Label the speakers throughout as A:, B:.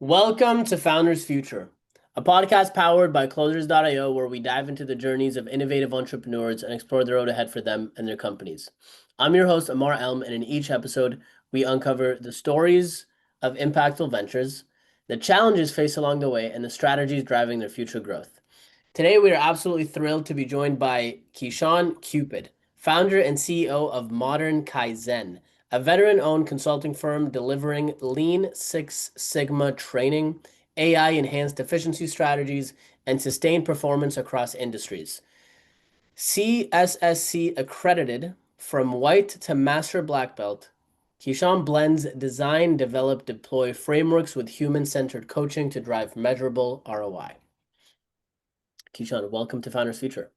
A: Welcome to Founders Future, a podcast powered by Closers.io where we dive into the journeys of innovative entrepreneurs and explore the road ahead for them and their companies. I'm your host, Ammar, and in each episode, we uncover the stories of impactful ventures, the challenges faced along the way, and the strategies driving their future growth. Today, we are absolutely thrilled to be joined by Keshawn Cupid, founder and CEO of Modern Kaizen, a veteran-owned consulting firm delivering Lean Six Sigma training, AI-enhanced efficiency strategies, and sustained performance across industries. CSSC accredited from white to master black belt, Keshawn blends design, develop, deploy frameworks with human-centered coaching to drive measurable ROI. Keshawn, welcome to Founders Future.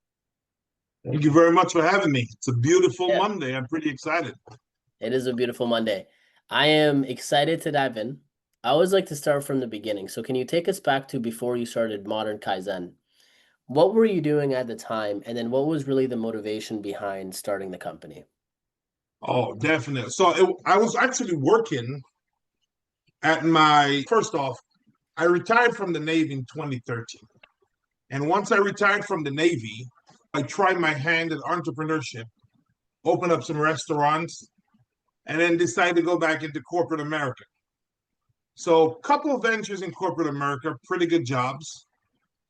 B: Thank you very much for having me. It's a beautiful Monday. I'm pretty excited.
A: It is a beautiful Monday. I am excited to dive in. I always like to start from the beginning. So can you take us back to before you started Modern Kaizen? What were you doing at the time? And then what was really the motivation behind starting the company?
B: Oh, definitely. I was actually working first off, I retired from the Navy in 2013. And once I retired from the Navy, I tried my hand at entrepreneurship, opened up some restaurants, and then decided to go back into corporate America. So a couple of ventures in corporate America, pretty good jobs.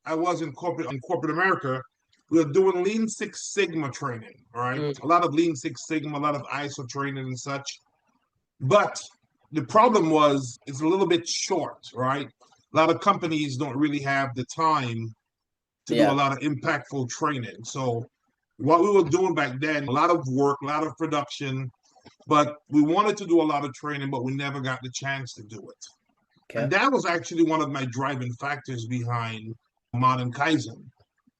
B: I was in corporate America. We were doing Lean Six Sigma training, all right? A lot of Lean Six Sigma, a lot of ISO training and such. But the problem was it's a little bit short, right? A lot of companies don't really have the time to do a lot of impactful training. So what we were doing back then, a lot of work, a lot of production, but we wanted to do a lot of training, but we never got the chance to do it. Okay. And that was actually one of my driving factors behind Modern Kaizen,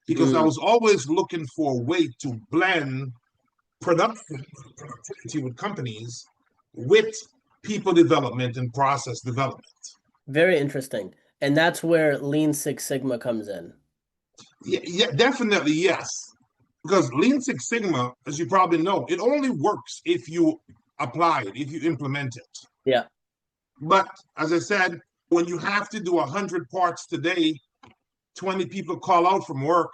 B: because I was always looking for a way to blend productivity with companies with people development and process development.
A: Very interesting. And that's where Lean Six Sigma comes in.
B: Yeah, definitely, yes. Because Lean Six Sigma, as you probably know, it only works if you apply it, if you implement it.
A: Yeah.
B: But as I said, when you have to do 100 parts today, 20 people call out from work,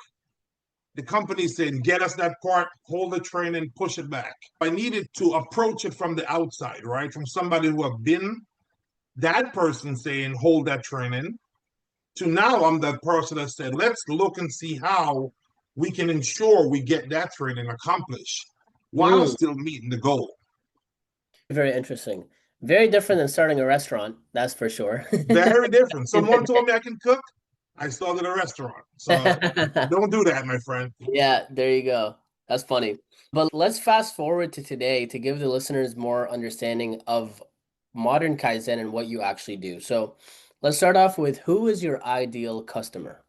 B: the company's saying, get us that part, hold the train and push it back. I needed to approach it from the outside, right? From somebody who have been that person saying, hold that train in, to now I'm that person that said, let's look and see how we can ensure we get that training accomplished while still meeting the goal.
A: Very interesting. Very different than starting a restaurant, that's for sure.
B: Very different. Someone told me I can cook. I started a restaurant. So don't do that, my friend.
A: Yeah, there you go. That's funny. But let's fast forward to today to give the listeners more understanding of Modern Kaizen and what you actually do. So let's start off with, who is your ideal customer?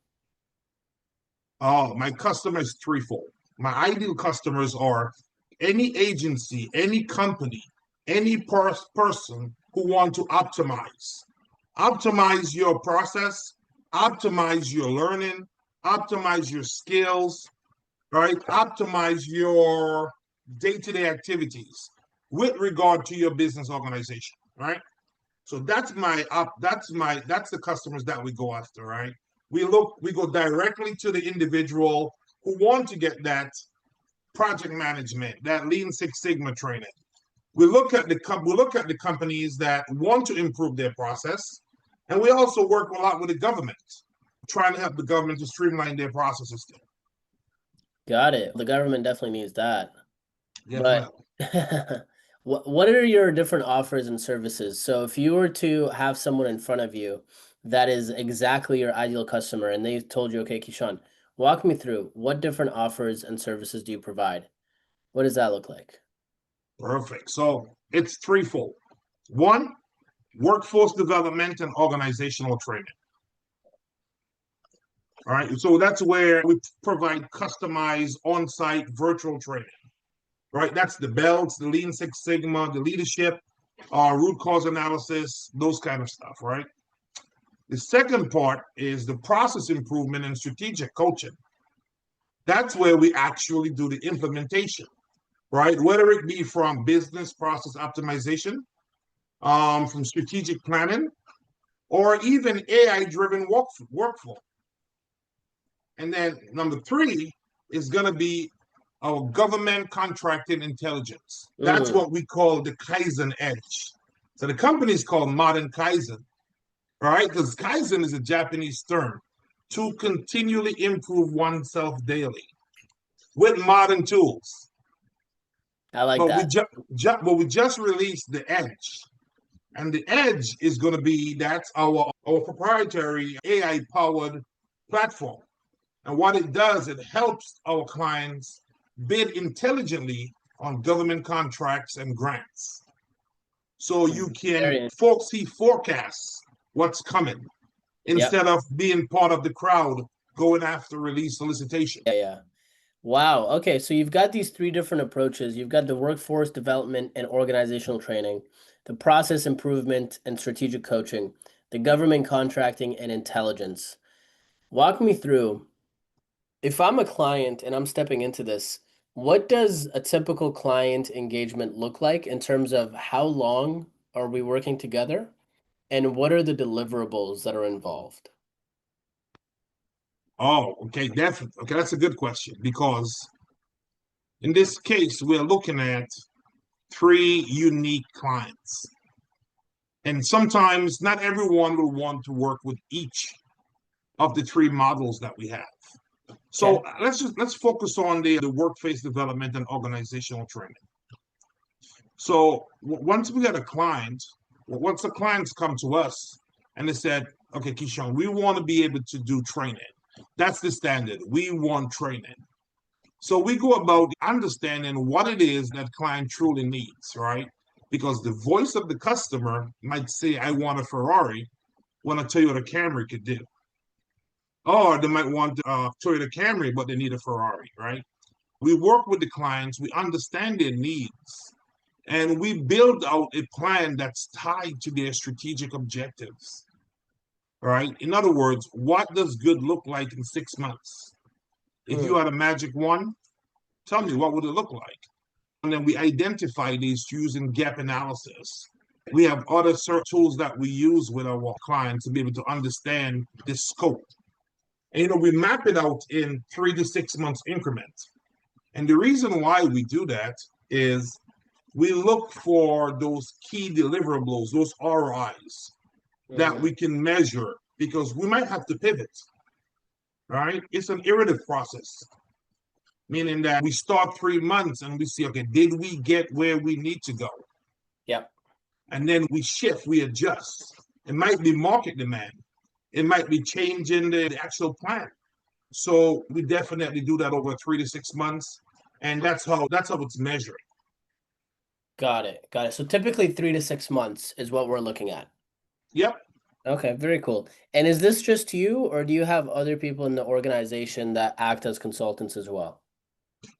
B: Oh, my customer is threefold. My ideal customers are any agency, any company, any person who want to optimize your process, optimize your learning, optimize your skills, right? Optimize your day-to-day activities with regard to your business organization, right? So that's the customers that we go after, right? We go directly to the individual who want to get that project management, that Lean Six Sigma training. We look at the companies that want to improve their process, and we also work a lot with the government, trying to help the government to streamline their processes too.
A: Got it. The government definitely needs that.
B: Yeah.
A: But what are your different offers and services? So if you were to have someone in front of you that is exactly your ideal customer and they told you, okay, Keshawn, walk me through what different offers and services do you provide? What does that look like?
B: Perfect. So it's threefold. One, workforce development and organizational training. All right. So that's where we provide customized on-site virtual training. Right. That's the belts, the Lean Six Sigma, the leadership, root cause analysis, those kind of stuff. Right. The second part is the process improvement and strategic coaching. That's where we actually do the implementation. Right? Whether it be from business process optimization, from strategic planning, or even AI-driven workflow. And then number 3 is going to be our government contracting intelligence. That's what we call the Kaizen edge. So the company is called Modern Kaizen, right? Because Kaizen is a Japanese term to continually improve oneself daily with modern tools.
A: I like
B: but
A: that.
B: We just released the edge. And the edge is going to be, that's our proprietary AI-powered platform. And what it does, it helps our clients bid intelligently on government contracts and grants. So you can see forecasts what's coming instead of being part of the crowd going after release solicitation.
A: Yeah. Wow. Okay. So you've got these 3 different approaches. You've got the workforce development and organizational training, the process improvement and strategic coaching, the government contracting and intelligence. Walk me through, if I'm a client and I'm stepping into this, what does a typical client engagement look like in terms of how long are we working together and what are the deliverables that are involved?
B: Oh, okay, definitely. Okay, that's a good question, because in this case, we're looking at 3 unique clients. And sometimes not everyone will want to work with each of the 3 models that we have. So let's focus on the workforce development and organizational training. So once we get a client, once the clients come to us and they said, okay, Keshawn, we want to be able to do training. That's the standard. We want training. So we go about understanding what it is that client truly needs, right? Because the voice of the customer might say, I want a Ferrari, when a Toyota Camry could do. Or they might want a Toyota Camry, but they need a Ferrari, right? We work with the clients, we understand their needs, and we build out a plan that's tied to their strategic objectives, right? In other words, what does good look like in 6 months? If you had a magic wand, tell me, what would it look like? And then we identify these using gap analysis. We have other tools that we use with our clients to be able to understand the scope. And, we map it out in 3 to 6 months increments. And the reason why we do that is we look for those key deliverables, those ROIs that we can measure, because we might have to pivot, right? It's an iterative process, meaning that we start 3 months and we see, okay, did we get where we need to go?
A: Yep.
B: And then we shift, we adjust. It might be market demand. It might be changing the actual plan. So we definitely do that over 3 to 6 months. And that's how it's measured.
A: Got it. So typically 3 to 6 months is what we're looking at.
B: Yep.
A: Okay, very cool. And is this just you, or do you have other people in the organization that act as consultants as well?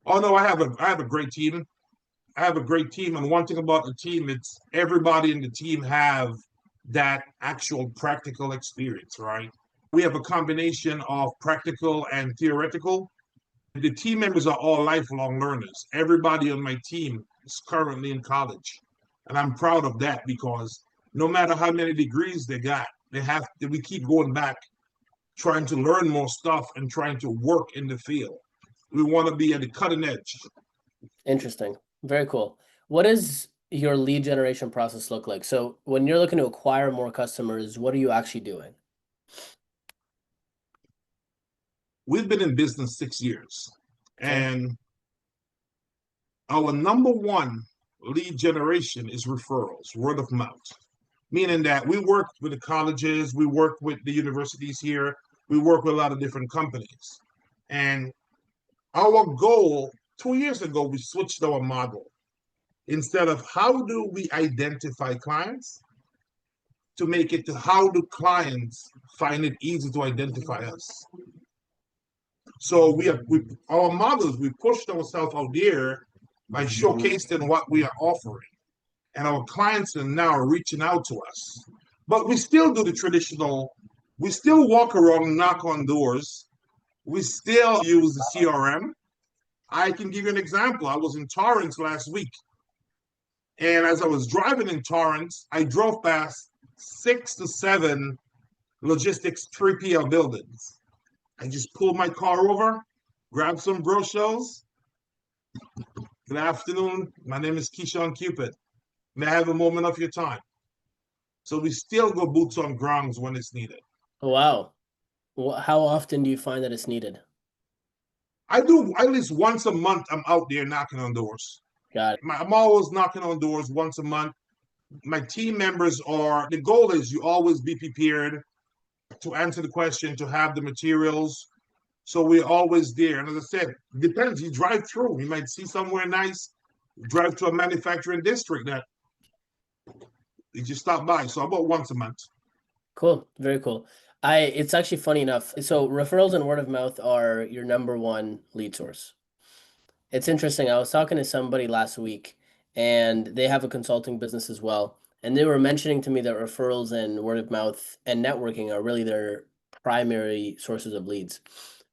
B: Oh no, I have a great team. And one thing about the team, it's everybody in the team have that actual practical experience, right? We have a combination of practical and theoretical. The team members are all lifelong learners. Everybody on my team is currently in college. And I'm proud of that, because no matter how many degrees they got, we keep going back, trying to learn more stuff and trying to work in the field. We want to be at the cutting edge.
A: Interesting. Very cool. What does your lead generation process look like? So when you're looking to acquire more customers, what are you actually doing?
B: We've been in business 6 years, and our number 1 lead generation is referrals, word of mouth, meaning that we work with the colleges, we work with the universities here, we work with a lot of different companies. And our goal, 2 years ago, we switched our model. Instead of how do we identify clients, to make it to how do clients find it easy to identify us. So our models, we pushed ourselves out there by showcasing what we are offering. And our clients are now reaching out to us. But we still do the traditional, we still walk around, knock on doors. We still use the CRM. I can give you an example. I was in Torrance last week. And as I was driving in Torrance, I drove past 6 to 7 logistics 3PL buildings. I just pull my car over, grab some brochures. Good afternoon. My name is Keshawn Cupid. May I have a moment of your time? So we still go boots on grounds when it's needed.
A: Wow. How often do you find that it's needed?
B: I do at least once a month. I'm out there knocking on doors.
A: Got it.
B: I'm always knocking on doors once a month. My team members the goal is you always be prepared to answer the question, to have the materials. So we're always there. And as I said, it depends. You drive through. You might see somewhere nice, drive to a manufacturing district that you just stop by. So about once a month.
A: Cool. Very cool. It's actually funny enough. So referrals and word of mouth are your number one lead source. It's interesting. I was talking to somebody last week and they have a consulting business as well. And they were mentioning to me that referrals and word of mouth and networking are really their primary sources of leads.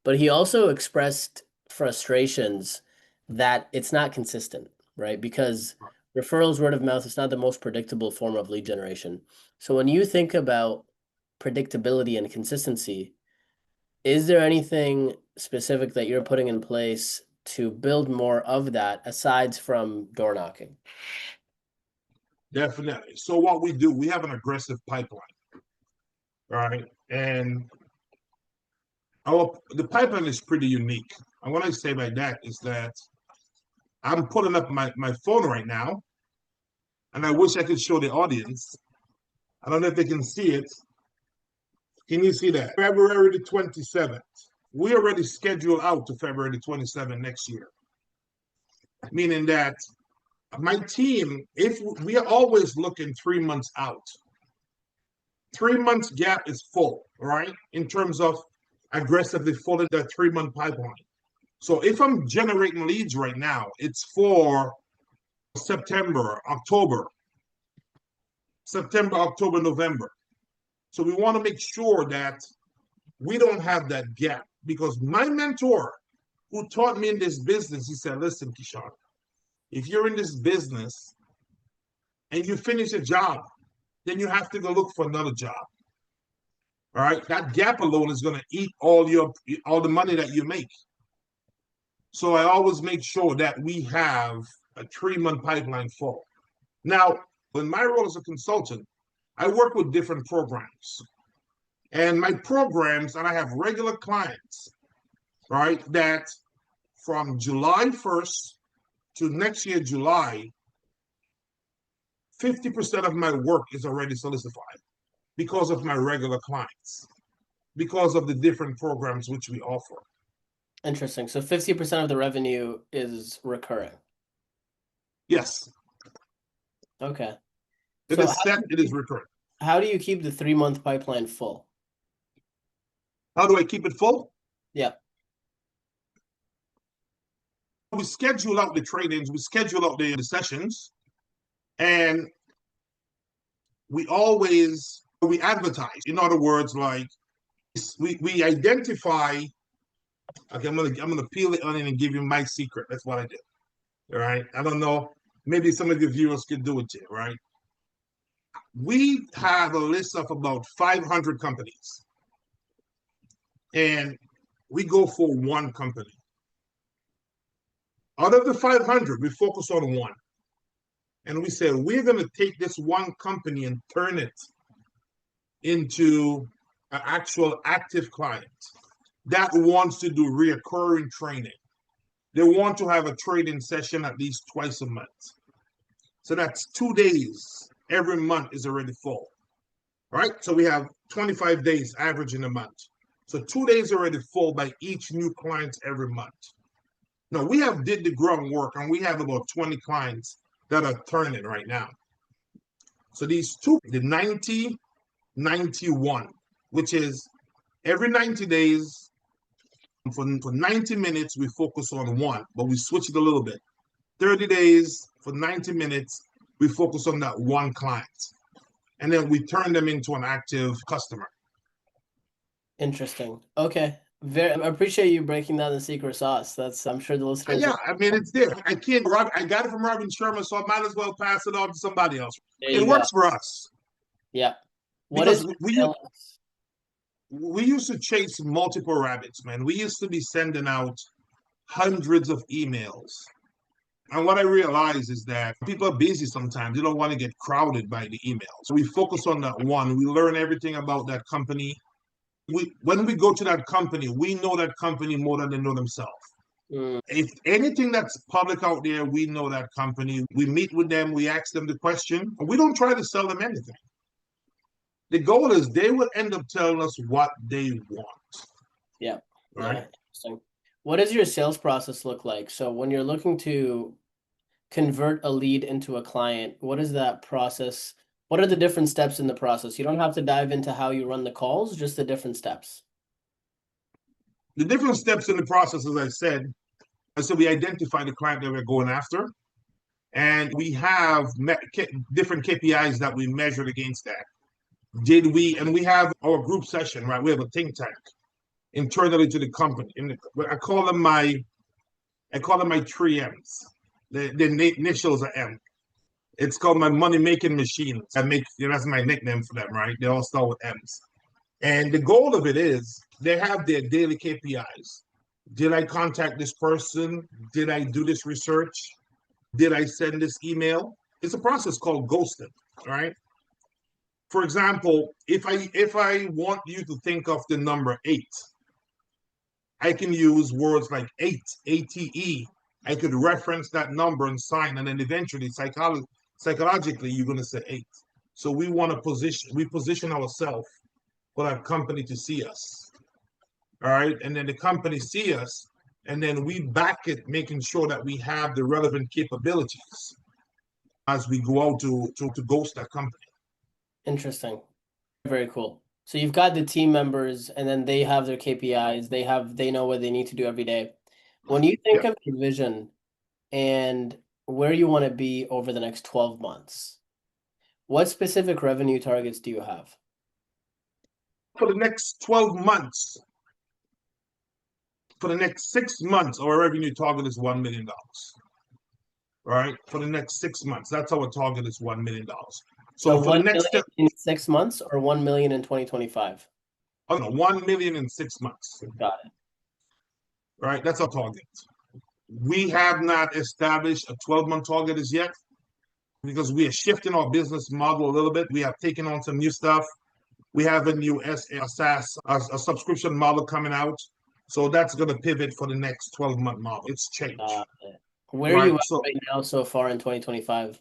A: But he also expressed frustrations that it's not consistent, right? Because referrals, word of mouth is not the most predictable form of lead generation. So when you think about predictability and consistency, is there anything specific that you're putting in place to build more of that aside from door knocking?
B: Definitely. So what we do, we have an aggressive pipeline, right? And the pipeline is pretty unique. And what I say by that is that I'm putting up my phone right now, and I wish I could show the audience. I don't know if they can see it. Can you see that? February the 27th. We already scheduled out to February the 27th next year. Meaning that my team, if we are always looking 3 months out, 3 months gap is full, right? In terms of aggressively filling that 3-month pipeline. So if I'm generating leads right now, it's for September, October, November. So we want to make sure that we don't have that gap, because my mentor who taught me in this business, he said, listen, Keshawn, if you're in this business and you finish a job, then you have to go look for another job. All right, that gap alone is going to eat all the money that you make. So I always make sure that we have a 3-month pipeline full. Now, in my role as a consultant, I work with different programs. And my programs, and I have regular clients, right, that from July 1st to next year, July, 50% of my work is already solidified because of my regular clients, because of the different programs which we offer.
A: Interesting. So 50% of the revenue is recurring.
B: Yes.
A: Okay.
B: It
A: So
B: is set, it is recurring.
A: How do you keep the 3-month pipeline full?
B: How do I keep it full?
A: Yeah.
B: We schedule out the trainings, we schedule out the sessions, and we advertise. In other words, like we identify. Okay, I'm gonna peel the onion and give you my secret. That's what I do. All right. I don't know. Maybe some of your viewers can do it too, right? We have a list of about 500 companies, and we go for one company. Out of the 500, we focus on one. And we say, we're going to take this one company and turn it into an actual active client that wants to do reoccurring training. They want to have a training session at least twice a month. So that's 2 days every month is already full, right? So we have 25 days average in a month. So 2 days already full by each new client every month. Now, we did the groundwork, and we have about 20 clients that are turning right now. So these two, the 90, 91, which is every 90 days, for 90 minutes, we focus on one, but we switch it a little bit. 30 days, for 90 minutes, we focus on that one client. And then we turn them into an active customer.
A: Interesting. Okay. I appreciate you breaking down the secret sauce. I'm sure the listeners.
B: Yeah, I mean, it's there. I got it from Robin Sherman, so I might as well pass it on to somebody else. It works for us.
A: Yeah.
B: Because we we used to chase multiple rabbits, man. We used to be sending out hundreds of emails. And what I realize is that people are busy sometimes. They don't want to get crowded by the email. So we focus on that one. We learn everything about that company. When we go to that company, we know that company more than they know themselves. If anything that's public out there, we know that company. We meet with them, we ask them the question. We don't try to sell them anything. The goal is they will end up telling us what they want.
A: Yeah.
B: Right.
A: Yeah. Interesting. What does your sales process look like? So when you're looking to convert a lead into a client, what is that process? What are the different steps in the process? You don't have to dive into how you run the calls, just the different steps.
B: The different steps in the process, as I said, we identify the client that we're going after, and we have different KPIs that we measured against that. And we have our group session, right? We have a think tank internally to the company. I call them my 3Ms. The initials are M. It's called my money-making machine. That's my nickname for them, right? They all start with M's. And the goal of it is they have their daily KPIs. Did I contact this person? Did I do this research? Did I send this email? It's a process called ghosting, right? For example, if I want you to think of the number 8, I can use words like ATE, ATE. I could reference that number and sign, and then eventually psychologically you're going to say 8. So we position ourselves for that company to see us. All right. And then the company see us, and then we back it, making sure that we have the relevant capabilities as we go out to ghost that company.
A: Interesting. Very cool. So you've got the team members, and then they have their KPIs. They know what they need to do every day. When you think of your vision and where you want to be over the next 12 months, what specific revenue targets do you have?
B: For the next 12 months, for the next 6 months, our revenue target is $1 million. Right? For the next 6 months, that's our target is $1 million.
A: So for the next step, in 6 months, or 1 million in 2025?
B: Oh no, 1 million in 6 months.
A: Got it.
B: Right? That's our target. We have not established a 12-month target as yet because we are shifting our business model a little bit. We have taken on some new stuff. We have a new SaaS, a subscription model coming out. So that's going to pivot for the next 12-month model. It's changed.
A: Where are you at right now so far in 2025?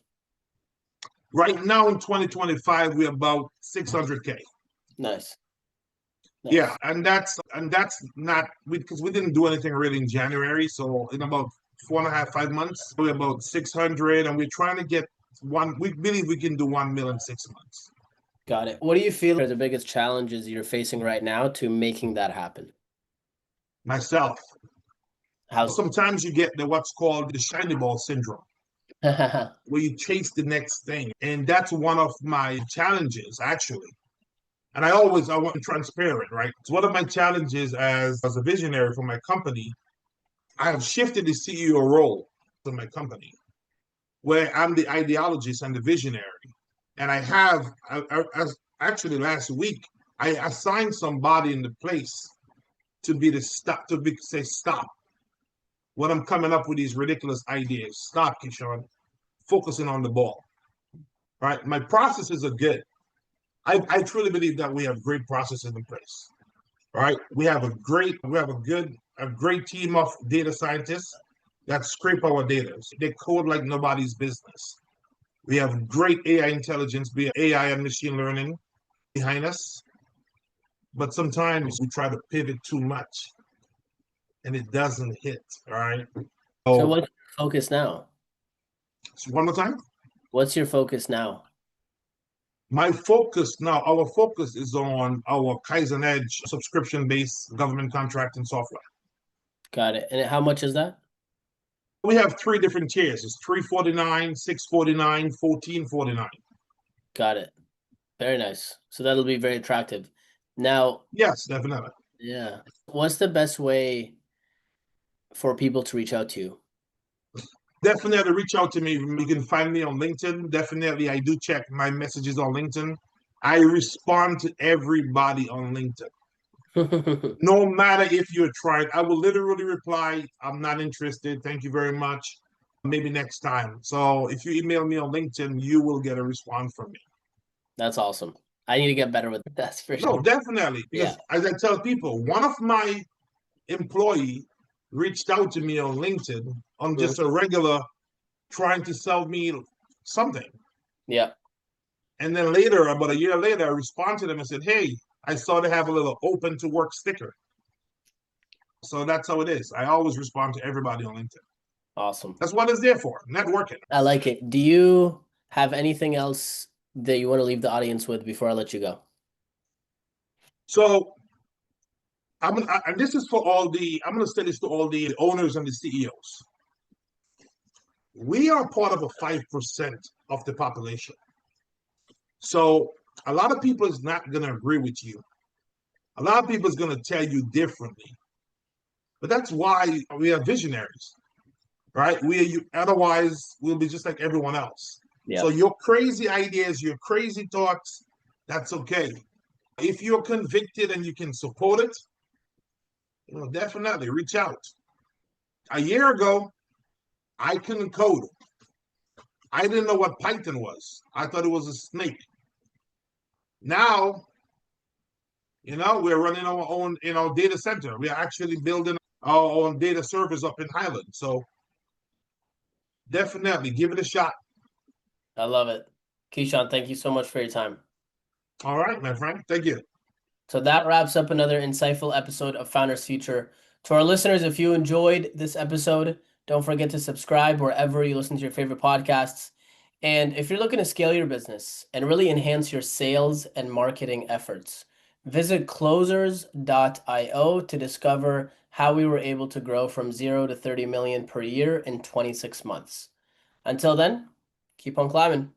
B: Right now in 2025, we're about 600K.
A: Nice.
B: Yeah, and that's not because we didn't do anything really in January. So in about 4.5, 5 months, we're about 600, and we're trying to get one. We believe we can do 1 million in 6 months.
A: Got it. What do you feel are the biggest challenges you're facing right now to making that happen?
B: Myself. Sometimes you get what's called the shiny ball syndrome, where you chase the next thing, and that's one of my challenges actually. And I want to be transparent, right? It's one of my challenges as a visionary for my company. I have shifted the CEO role to my company, where I'm the ideologist and the visionary. And actually last week, I assigned somebody in the place to say stop. When I'm coming up with these ridiculous ideas, stop, Keshawn, focusing on the ball, right? My processes are good. I truly believe that we have great processes in place, right? We have a great team of data scientists that scrape our data. They code like nobody's business. We have great AI intelligence, be it AI and machine learning behind us. But sometimes we try to pivot too much and it doesn't hit, all right?
A: So what's your focus now?
B: So one more time?
A: What's your focus now?
B: Our focus is on our Kaizen Edge subscription-based government contracting software.
A: Got it. And how much is that?
B: We have 3 different tiers. It's $349, $649, $1449.
A: Got it. Very nice. So that'll be very attractive. Now,
B: yes, definitely.
A: Yeah. What's the best way for people to reach out to you?
B: Definitely reach out to me. You can find me on LinkedIn. Definitely, I do check my messages on LinkedIn. I respond to everybody on LinkedIn. No matter if you tried, I will literally reply, I'm not interested. Thank you very much. Maybe next time. So if you email me on LinkedIn, you will get a response from me.
A: That's awesome. I need to get better with that for
B: No,
A: sure.
B: definitely.
A: Yeah.
B: Because as I tell people, one of my employee reached out to me on LinkedIn on
A: Mhm.
B: just a regular trying to sell me something.
A: Yeah.
B: And then later, about a year later, I responded to them and said, hey, I saw they have a little open to work sticker. So that's how it is. I always respond to everybody on LinkedIn.
A: Awesome.
B: That's what it's there for, networking.
A: I like it. Do you have anything else that you want to leave the audience with before I let you go?
B: So and this is for I'm going to say this to all the owners and the CEOs. We are part of a 5% of the population. So a lot of people is not going to agree with you. A lot of people is going to tell you differently. But that's why we are visionaries, right? Otherwise we'll be just like everyone else.
A: Yeah.
B: So your crazy ideas, your crazy thoughts, that's okay. If you're convicted and you can support it, definitely reach out. A year ago, I couldn't code. I didn't know what Python was. I thought it was a snake. Now, we're running our own, data center. We are actually building our own data servers up in Highland. So definitely give it a shot.
A: I love it. Keshawn, thank you so much for your time.
B: All right, my friend. Thank you.
A: So that wraps up another insightful episode of Founders Future. To our listeners, if you enjoyed this episode, don't forget to subscribe wherever you listen to your favorite podcasts. And if you're looking to scale your business and really enhance your sales and marketing efforts, visit closers.io to discover how we were able to grow from 0 to 30 million per year in 26 months. Until then, keep on climbing.